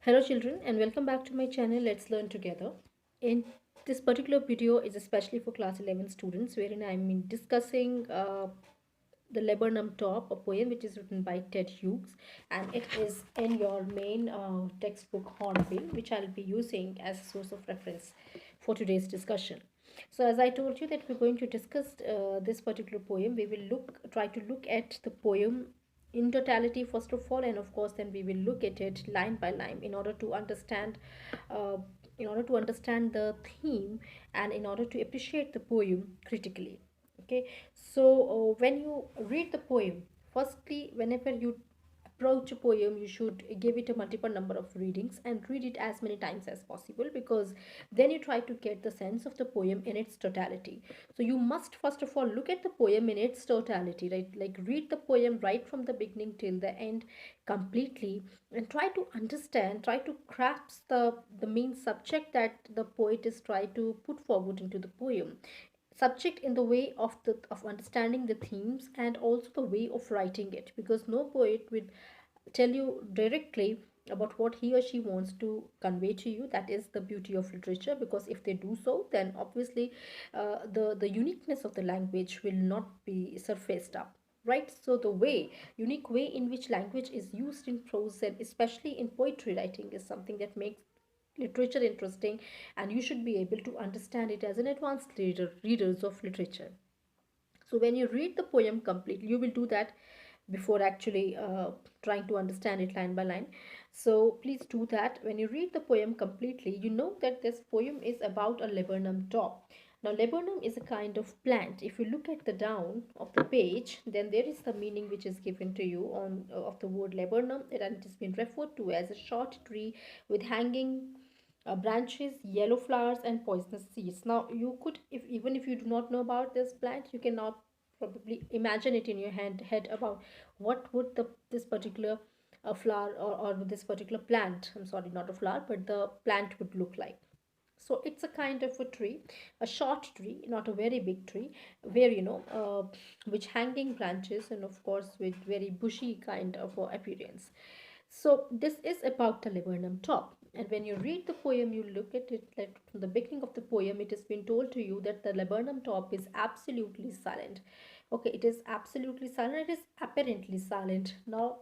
Hello children and welcome back to my channel. Let's learn together. In this particular video is especially for class 11 students wherein I am discussing the Laburnum Top, a poem which is written by Ted Hughes, and it is in your main textbook Hornbill, which I'll be using as a source of reference for today's discussion. So as I told you that we're going to discuss this particular poem, we will try to look at the poem in totality first of all, and of course then we will look at it line by line uh, in order to understand the theme and in order to appreciate the poem critically. Okay, so when you read the poem, firstly whenever you approach a poem, you should give it a multiple number of readings and read it as many times as possible, because then you try to get the sense of the poem in its totality. So you must first of all look at the poem in its totality, right? Like read the poem right from the beginning till the end completely, and try to understand, try to grasp the main subject that the poet is trying to put forward into the poem. Subject in the way of the of understanding the themes, and also the way of writing it, because no poet will tell you directly about what he or she wants to convey to you. That is the beauty of literature, because if they do so, then obviously the uniqueness of the language will not be surfaced up, right? So the unique way in which language is used in prose and especially in poetry writing is something that makes literature interesting, and you should be able to understand it as an advanced readers of literature. So when you read the poem completely, you will do that before actually trying to understand it line by line. So please do that. When you read the poem completely, you know that this poem is about a laburnum top. Now laburnum is a kind of plant. If you look at the down of the page, then there is the meaning which is given to you on of the word laburnum, and it has been referred to as a short tree with hanging branches, yellow flowers, and poisonous seeds. Now you could, if even if you do not know about this plant, you can now probably imagine it in your head about what would this particular flower, or this particular plant, I'm sorry, not a flower, but the plant would look like. So it's a kind of a tree, a short tree, not a very big tree, where which hanging branches, and of course with very bushy kind of appearance. So this is about the laburnum top. And when you read the poem, you look at it, like from the beginning of the poem, it has been told to you that the laburnum top is absolutely silent. Okay, it is absolutely silent. It is apparently silent. Now,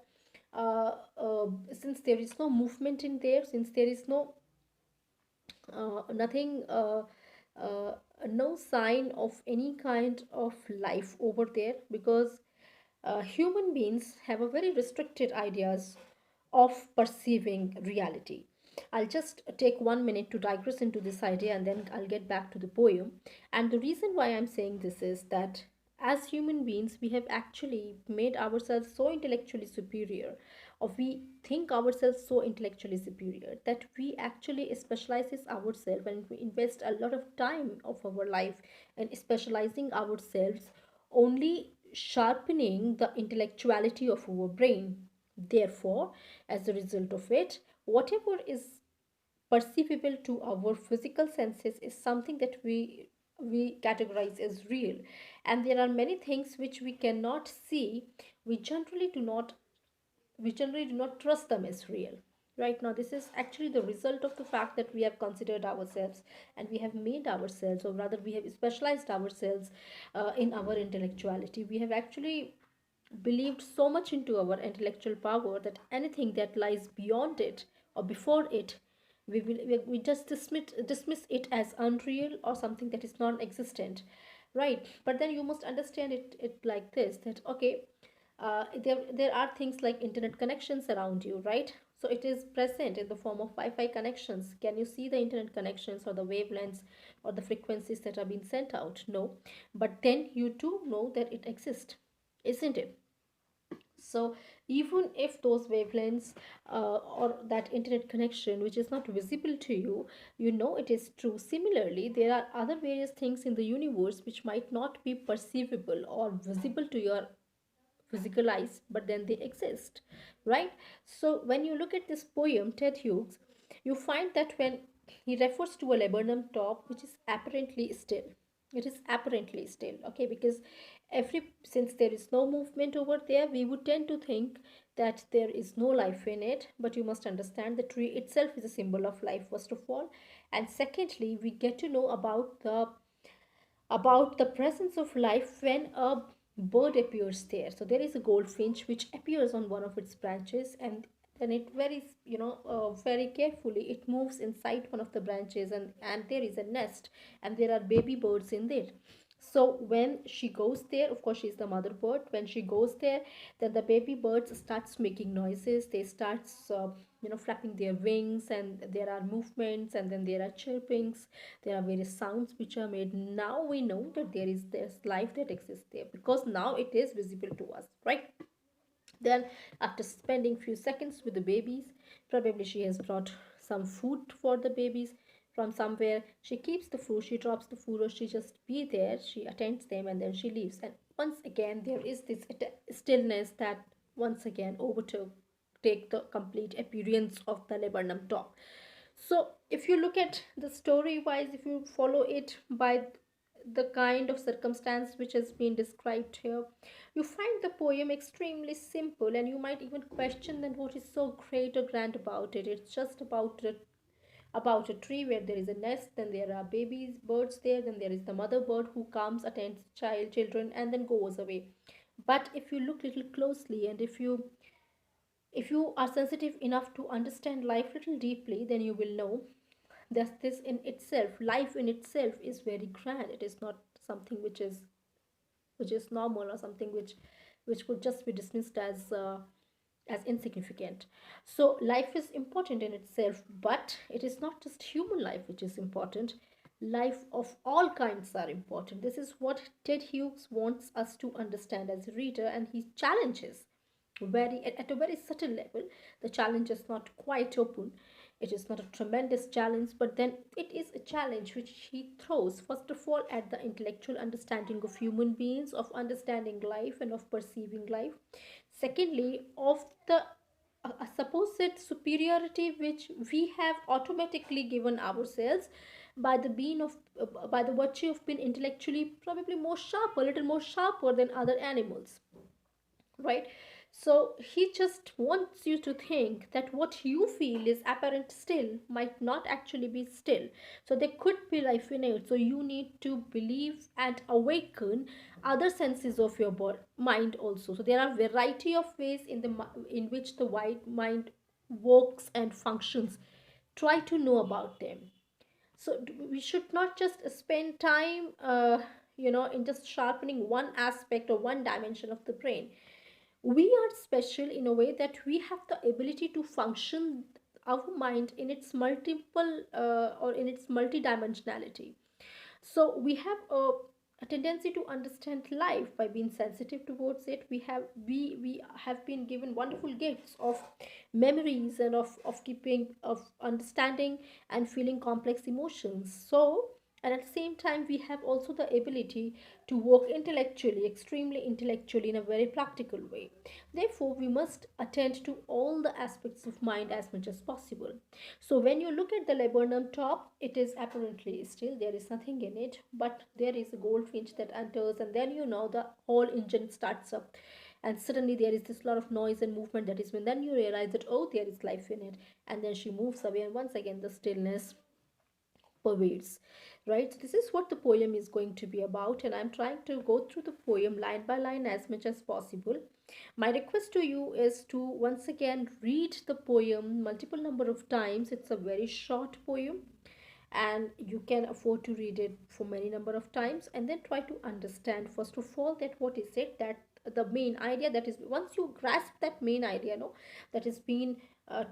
since there is no movement in there, since there is nothing, uh, no sign of any kind of life over there, because human beings have a very restricted ideas of perceiving reality. I'll just take 1 minute to digress into this idea, and then I'll get back to the poem. And the reason why I'm saying this is that as human beings, we have actually made ourselves so intellectually superior, or we think ourselves so intellectually superior, that we actually specializes ourselves, and we invest a lot of time of our life in specializing ourselves, only sharpening the intellectuality of our brain. Therefore, as a result of it, whatever is perceivable to our physical senses is something that we categorize as real, and there are many things which we cannot see. we generally do not we generally do not trust them as real. Right now, this is actually the result of the fact that we have considered ourselves, and we have made ourselves, or rather we have specialized ourselves in our intellectuality. We have actually believed so much into our intellectual power that anything that lies beyond it or before it, we just dismiss it as unreal or something that is non-existent, right? But then you must understand it like this, that okay, there are things like internet connections around you, right? So it is present in the form of Wi-Fi connections. Can you see the internet connections or the wavelengths or the frequencies that are being sent out? No, but then you do know that it exists, isn't it? So even if those wavelengths or that internet connection which is not visible to you, you know it is true. Similarly, there are other various things in the universe which might not be perceivable or visible to your physical eyes, but then they exist, right? So when you look at this poem, Ted Hughes, you find that when he refers to a laburnum top which is apparently still, it is apparently still, okay, because every since there is no movement over there, we would tend to think that there is no life in it, but you must understand the tree itself is a symbol of life, first of all. And secondly, we get to know about the presence of life when a bird appears there. So there is a goldfinch which appears on one of its branches, and then it very very carefully it moves inside one of the branches, and there is a nest, and there are baby birds in there. So when she goes there, of course she's the mother bird. When she goes there, then the baby birds starts making noises. They starts flapping their wings, and there are movements, and then there are chirpings. There are various sounds which are made. Now we know that there is this life that exists there, because now it is visible to us, right? Then, after spending few seconds with the babies, probably she has brought some food for the babies from somewhere. She keeps the food, she drops the food, or she just be there. She attends them, and then she leaves. And once again, there is this stillness that once again overtook take the complete appearance of the laburnum top. So if you look at the story wise, if you follow it by the kind of circumstance which has been described here, you find the poem extremely simple, and you might even question then what is so great or grand about it. It's just about a tree where there is a nest, then there are babies birds there, then there is the mother bird who comes, attends children, and then goes away. But if you look little closely, and if you are sensitive enough to understand life little deeply, then you will know that this in itself, life in itself, is very grand. It is not something which is normal, or something which could just be dismissed as insignificant. So life is important in itself, but it is not just human life which is important. Life of all kinds are important. This is what Ted Hughes wants us to understand as a reader, and he challenges very at a very subtle level. The challenge is not quite open. It is not a tremendous challenge, but then it is a challenge which he throws first of all at the intellectual understanding of human beings, of understanding life and of perceiving life. Secondly, of the supposed superiority which we have automatically given ourselves by the being of by the virtue of being intellectually probably more sharper, a little more sharper than other animals, right? So he just wants you to think that what you feel is apparent still might not actually be still. So there could be life in it. So you need to believe and awaken other senses of your mind also. So there are variety of ways in which the white mind works and functions. Try to know about them. So we should not just spend time in just sharpening one aspect or one dimension of the brain. We are special in a way that we have the ability to function our mind in its multiple or in its multidimensionality. So we have a tendency to understand life by being sensitive towards it. We have been given wonderful gifts of memories and of keeping of understanding and feeling complex emotions. So, and at the same time, we have also the ability to work intellectually, extremely intellectually, in a very practical way. Therefore, we must attend to all the aspects of mind as much as possible. So when you look at the laburnum top, it is apparently still, there is nothing in it, but there is a goldfinch that enters, and then the whole engine starts up, and suddenly there is this lot of noise and movement. That is when then you realize that, oh, there is life in it. And then she moves away, and once again the stillness pervades, right? So this is what the poem is going to be about, and I'm trying to go through the poem line by line as much as possible. My request to you is to once again read the poem multiple number of times. It's a very short poem, and you can afford to read it for many number of times, and then try to understand first of all that what is it that the main idea that is, once you grasp that main idea, no, that is being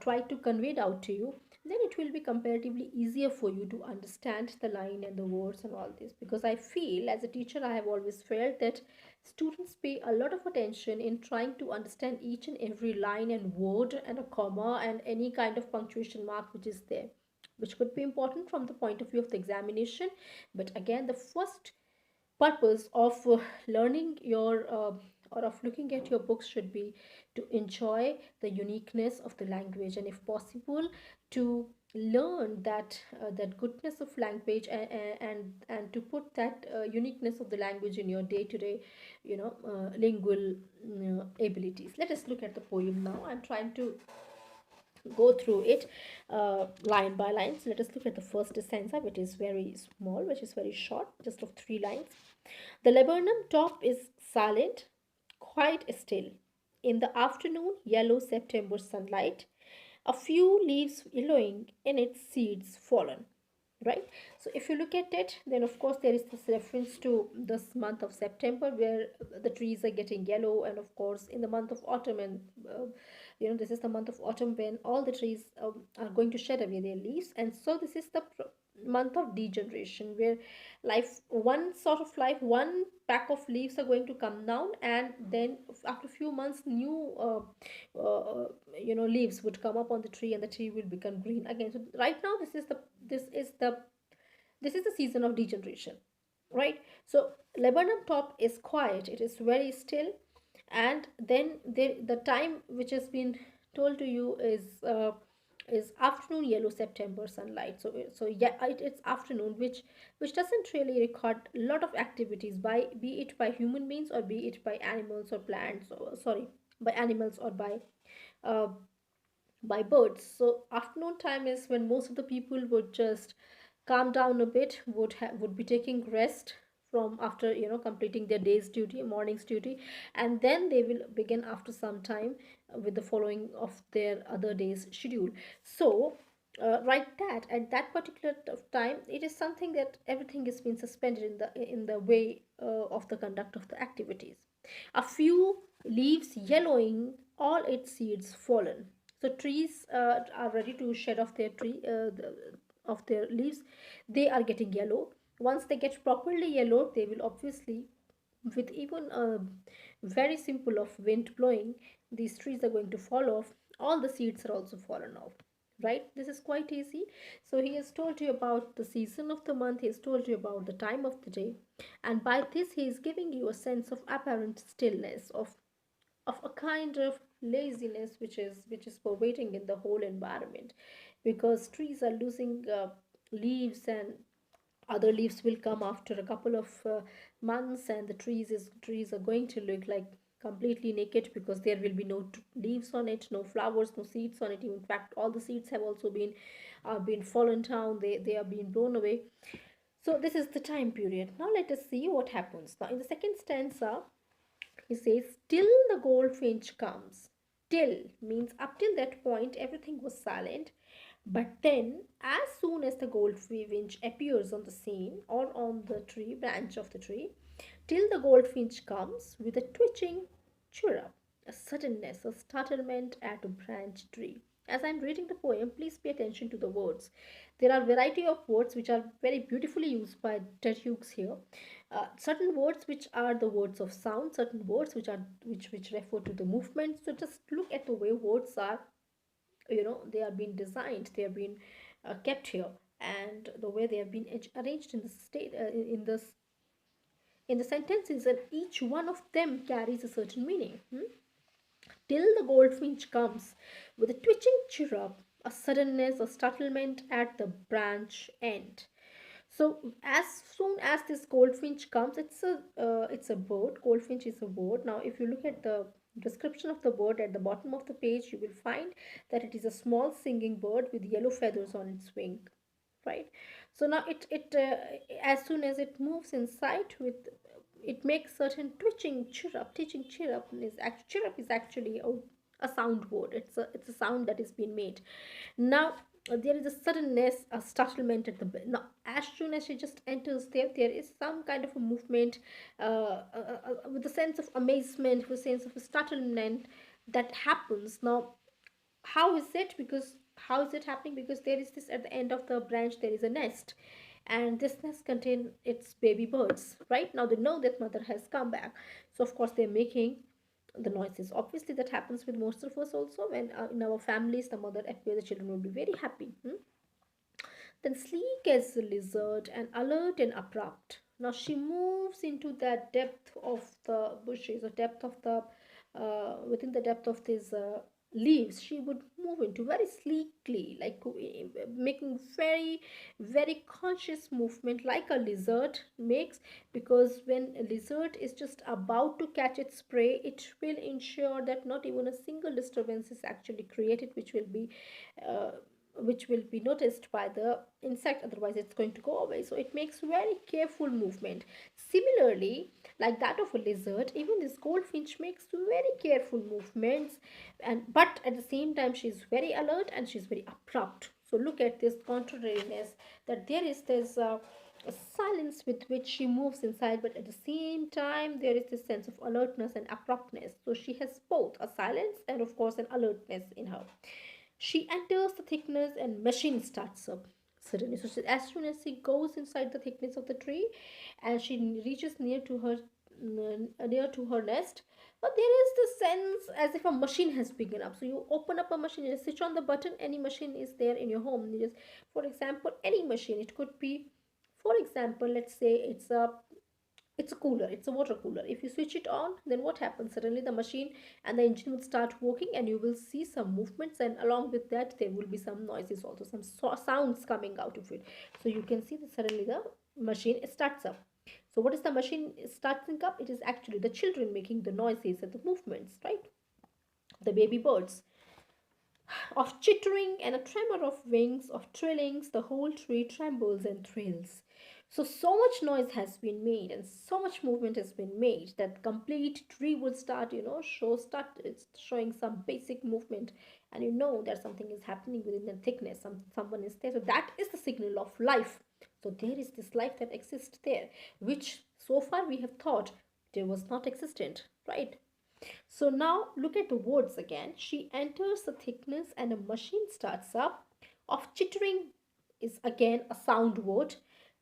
tried to convey it out to you, then it will be comparatively easier for you to understand the line and the words and all this. Because I feel as a teacher, I have always felt that students pay a lot of attention in trying to understand each and every line and word and a comma and any kind of punctuation mark which is there, which could be important from the point of view of the examination. But again, the first purpose of learning your or of looking at your books should be to enjoy the uniqueness of the language, and if possible to learn that goodness of language, and to put that uniqueness of the language in your day to day, lingual abilities. Let us look at the poem now. I'm trying to go through it line by line. So let us look at the first stanza, which is very small, which is very short, just of 3 lines. The laburnum top is silent, quite still. In the afternoon, yellow September sunlight, a few leaves yellowing in its seeds fallen. Right? So, if you look at it, then of course there is this reference to this month of September where the trees are getting yellow, and of course in the month of autumn, and this is the month of autumn when all the trees are going to shed away their leaves, and so this is the month of degeneration where life one sort of life one pack of leaves are going to come down, and then after a few months new leaves would come up on the tree, and the tree will become green again. So right now this is the this is the season of degeneration, right? So laburnum top is quiet, it is very still, and then the time which has been told to you is afternoon yellow September sunlight. So yeah, it's afternoon, which doesn't really record a lot of activities by, be it by human beings or be it by animals or plants, or sorry, by animals or uh, by birds. So afternoon time is when most of the people would just calm down a bit, would be taking rest from after completing their day's duty, morning's duty, and then they will begin after some time with the following of their other day's schedule. So right, that at that particular time, it is something that everything is being suspended in the way of the conduct of the activities. A few leaves yellowing, all its seeds fallen. So trees are ready to shed off their of their leaves. They are getting yellow. Once they get properly yellow, they will obviously, with even a very simple of wind blowing, these trees are going to fall off. All the seeds are also fallen off. Right? This is quite easy. So he has told you about the season of the month. He has told you about the time of the day, and by this he is giving you a sense of apparent stillness, of a kind of laziness which is pervading in the whole environment, because trees are losing leaves, and other leaves will come after a couple of months, and the trees are going to look like completely naked, because there will be no leaves on it, no flowers, no seeds on it. In fact, all the seeds have also been fallen down, they are being blown away. So this is the time period. Now let us see what happens. Now in the second stanza, he says, till the goldfinch comes. Till means up till that point everything was silent. But then, as soon as the goldfinch appears on the scene or on the tree branch of the tree, till the goldfinch comes with a twitching chirrup, a suddenness, a startlement at a branch tree. As I'm reading the poem, please pay attention to the words. There are variety of words which are very beautifully used by Ted Hughes here. Certain words which are the words of sound, certain words which refer to the movement. So just look at the way words are, they are being designed, they are being kept here, and the way they have been arranged in the state in the sentences, and each one of them carries a certain meaning. Till the goldfinch comes with a twitching chirrup, a suddenness, a startlement at the branch end. So as soon as this goldfinch comes, it's a bird. Goldfinch is a bird. Now, if you look at the description of the bird at the bottom of the page, you will find that it is a small singing bird with yellow feathers on its wing. Right. So now it as soon as it moves in sight, with it makes certain twitching chirrup. Twitching chirrup is actually a sound word. It's a sound that is being made. Now there is a suddenness, a startlement at the now. As soon as she just enters there is some kind of a movement, with a sense of amazement, with a sense of startlement that happens. Now, how is it? Because how is it happening? Because there is this, at the end of the branch there is a nest, and this nest contains its baby birds. Right now they know that mother has come back, so of course they're making the noises. Obviously that happens with most of us also. When in our families the mother appears, the children will be very happy. Then sleek as a lizard and alert and abrupt, Now she moves into that depth of the bushes, or depth of the within the depth of these leaves. She would move into very sleekly, like making very conscious movement, like a lizard makes. Because when a lizard is just about to catch its prey, it will ensure that not even a single disturbance is actually created, uh, which will be noticed by the insect, otherwise it's going to go away. So it makes very careful movement. Similarly, like that of a lizard, even this goldfinch makes very careful movements, and but at the same time she's very alert and she's very abrupt. So look at this contrariness, that there is this a silence with which she moves inside, but at the same time there is this sense of alertness and abruptness. So she has both a silence and of course an alertness in her. She enters the thickness and machine starts up suddenly. So as soon as she goes inside the thickness of the tree and she reaches near to her nest, but there is this sense as if a machine has begun up. So you open up a machine, you switch on the button, any machine is there in your home. You just, for example, any machine. It could be, for example, let's say it's a cooler, it's a water cooler. If you switch it on, then what happens? Suddenly the machine and the engine will start working, and you will see some movements, and along with that there will be some noises also, some sounds coming out of it. So you can see that suddenly the machine starts up. So what is the machine starting up? It is actually the children making the noises and the movements, right? The baby birds of chittering and a tremor of wings, of trillings, the whole tree trembles and thrills. So much noise has been made and so much movement has been made that complete tree will start, start it's showing some basic movement, and you know that something is happening within the thickness. Someone is there. So that is the signal of life. So there is this life that exists there, which so far we have thought there was not existent, right? So now look at the words again. She enters the thickness and a machine starts up. Of chittering is again a sound word.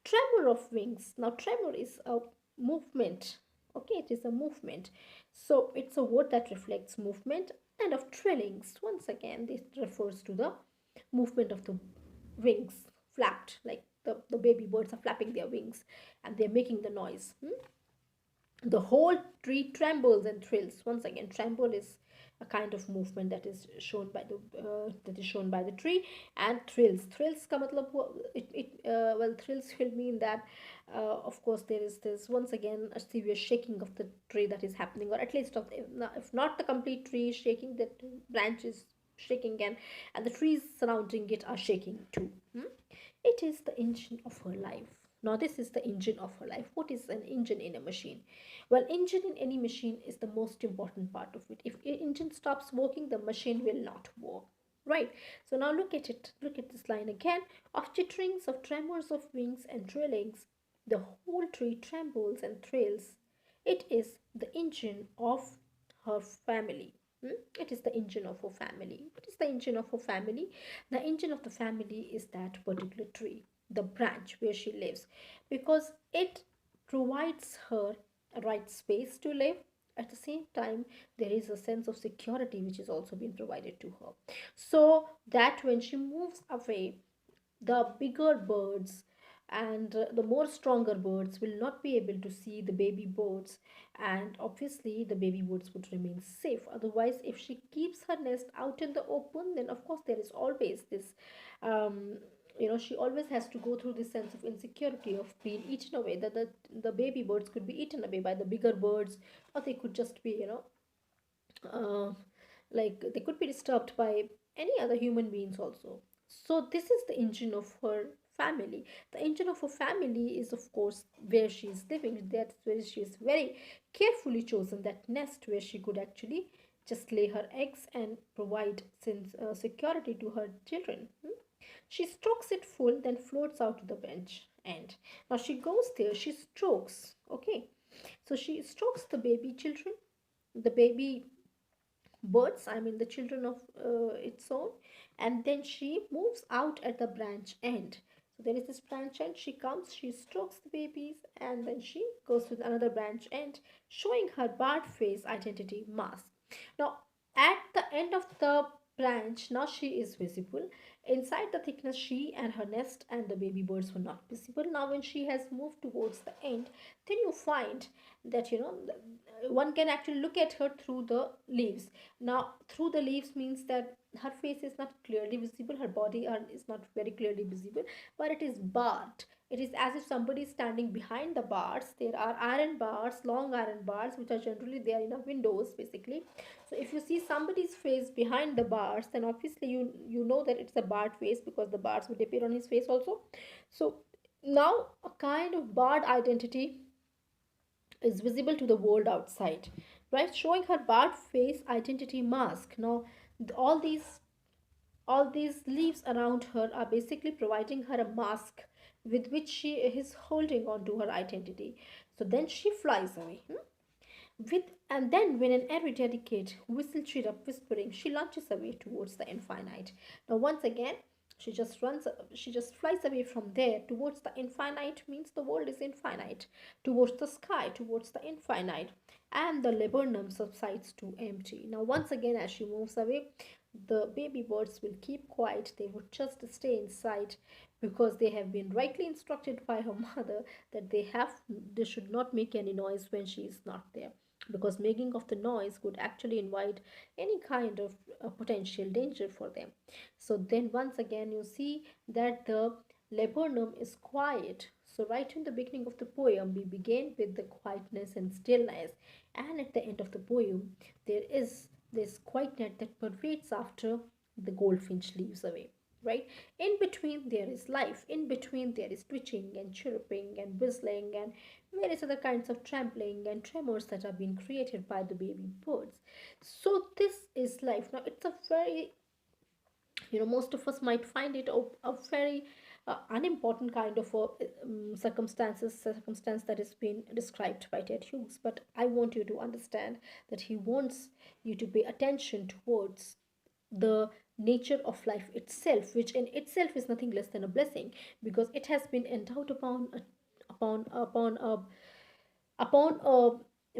Tremor of wings. Now tremor is a movement. Okay, it is a movement. So it's a word that reflects movement. And of trillings, once again, this refers to the movement of the wings flapped, like the baby birds are flapping their wings and they're making the noise. The whole tree trembles and thrills. Once again, tremble is a kind of movement that is shown by the tree. And thrills ka matlab well, thrills will mean that of course there is this, once again, a severe shaking of the tree that is happening, or at least of if not the complete tree is shaking, that branches shaking, and the trees surrounding it are shaking too. It is the engine of her life. Now, this is the engine of her life. What is an engine in a machine? Well, engine in any machine is the most important part of it. If engine stops working, the machine will not work. Right. So now look at it. Look at this line again. Of chitterings, of tremors of wings and trillings, the whole tree trembles and thrills. It is the engine of her family. It is the engine of her family. What is the engine of her family? The engine of the family is that particular tree, the branch where she lives, because it provides her a right space to live. At the same time, there is a sense of security which is also being provided to her. So that when she moves away, the bigger birds and the more stronger birds will not be able to see the baby birds, and obviously the baby birds would remain safe. Otherwise, if she keeps her nest out in the open, then of course there is always this um, she always has to go through this sense of insecurity of being eaten away, that the baby birds could be eaten away by the bigger birds, or they could just be uh, like they could be disturbed by any other human beings also. So this is the engine of her family. The engine of her family is of course where she is living. That's where she is very carefully chosen that nest where she could actually just lay her eggs and provide security to her children. She strokes it full, then floats out to the bench. And now she goes there, she strokes. Okay, so she strokes the baby children, the baby birds, I mean the children of its own, and then she moves out at the branch end. So there is this branch end, she comes, she strokes the babies, and then she goes to another branch end, showing her barred face identity mask. Now, at the end of the branch, now she is visible. Inside the thickness, she and her nest and the baby birds were not visible. Now, when she has moved towards the end, then you find that one can actually look at her through the leaves. Now, through the leaves means that her face is not clearly visible, her body is not very clearly visible, but it is barred. It is as if somebody is standing behind the bars. There are iron bars, long iron bars, which are generally there in a windows, basically. So if you see somebody's face behind the bars, then obviously you know that it's a barred face, because the bars would appear on his face also. So now a kind of barred identity is visible to the world outside, right? Showing her barred face identity mask. Now all these leaves around her are basically providing her a mask with which she is holding on to her identity. So then she flies away. With and then when an airy delicate whistle cheered up whispering, she launches away towards the infinite. Now once again, she just flies away from there towards the infinite, means the world is infinite, towards the sky, towards the infinite, and the laburnum subsides to empty. Now once again, as she moves away, the baby birds will keep quiet. They would just stay inside, because they have been rightly instructed by her mother that they should not make any noise when she is not there, because making of the noise could actually invite any kind of potential danger for them. So then once again you see that the laburnum is quiet. So right in the beginning of the poem we begin with the quietness and stillness, and at the end of the poem there is this quietness that pervades after the goldfinch leaves away, right? In between there is life, in between there is twitching and chirping and whistling and various other kinds of trampling and tremors that are being created by the baby birds. So this is life. Now it's a very, most of us might find it a very unimportant kind of a circumstance that is being described by Ted Hughes, but I want you to understand that he wants you to pay attention towards the nature of life itself, which in itself is nothing less than a blessing, because it has been endowed upon a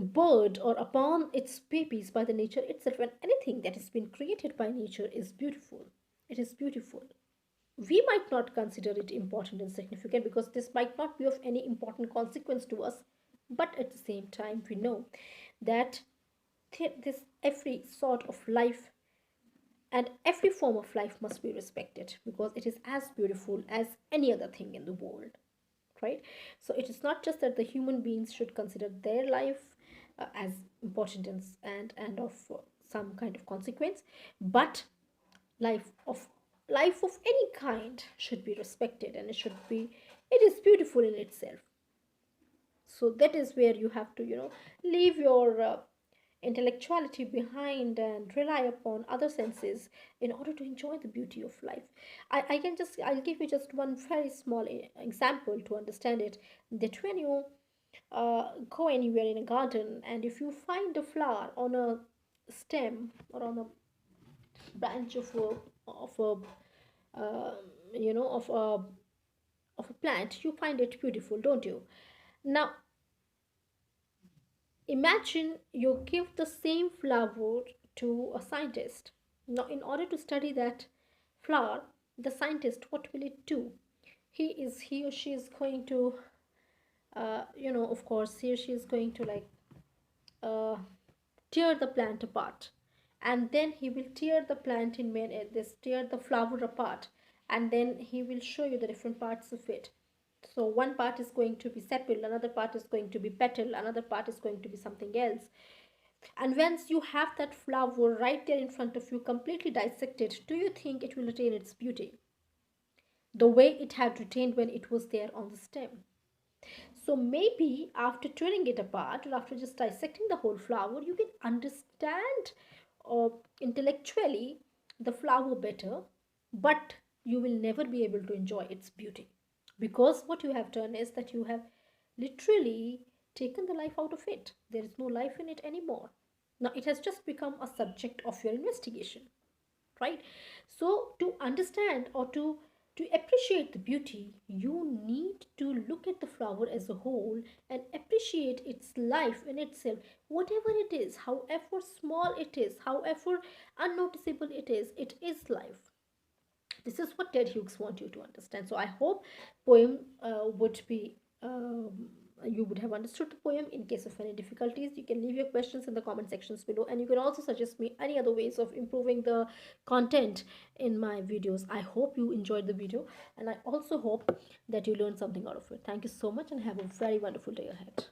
bird or upon its babies by the nature itself. And anything that has been created by nature is beautiful. It is beautiful. We might not consider it important and significant, because this might not be of any important consequence to us, but at the same time we know that this every sort of life and every form of life must be respected, because it is as beautiful as any other thing in the world, right? So it is not just that the human beings should consider their life as important and of some kind of consequence, but life of life of any kind should be respected, and it is beautiful in itself. So that is where you have to leave your intellectuality behind and rely upon other senses in order to enjoy the beauty of life. I'll give you just one very small example to understand it, that when you go anywhere in a garden, and if you find a flower on a stem or on a branch uh, of a plant, you find it beautiful, don't you? Now imagine you give the same flower to a scientist. Now, in order to study that flower, the scientist, what will it do? He or she is going to, of course, he or she is going to like uh, tear the plant apart, and then he will tear the plant in this tear the flower apart, and then he will show you the different parts of it. So one part is going to be sepal, another part is going to be petal, another part is going to be something else. And once you have that flower right there in front of you, completely dissected, do you think it will retain its beauty the way it had retained when it was there on the stem? So maybe after tearing it apart, or after just dissecting the whole flower, you can understand uh, intellectually the flower better, but you will never be able to enjoy its beauty, because what you have done is that you have literally taken the life out of it. There is no life in it anymore. Now it has just become a subject of your investigation, right? So to understand or to To appreciate the beauty, you need to look at the flower as a whole and appreciate its life in itself, whatever it is, however small it is, however unnoticeable it is life. This is what Ted Hughes wants you to understand. So I hope poem would be you would have understood the poem. In case of any difficulties, you can leave your questions in the comment sections below, and you can also suggest me any other ways of improving the content in my videos. I hope you enjoyed the video, and I also hope that you learned something out of it. Thank you so much, and have a very wonderful day ahead.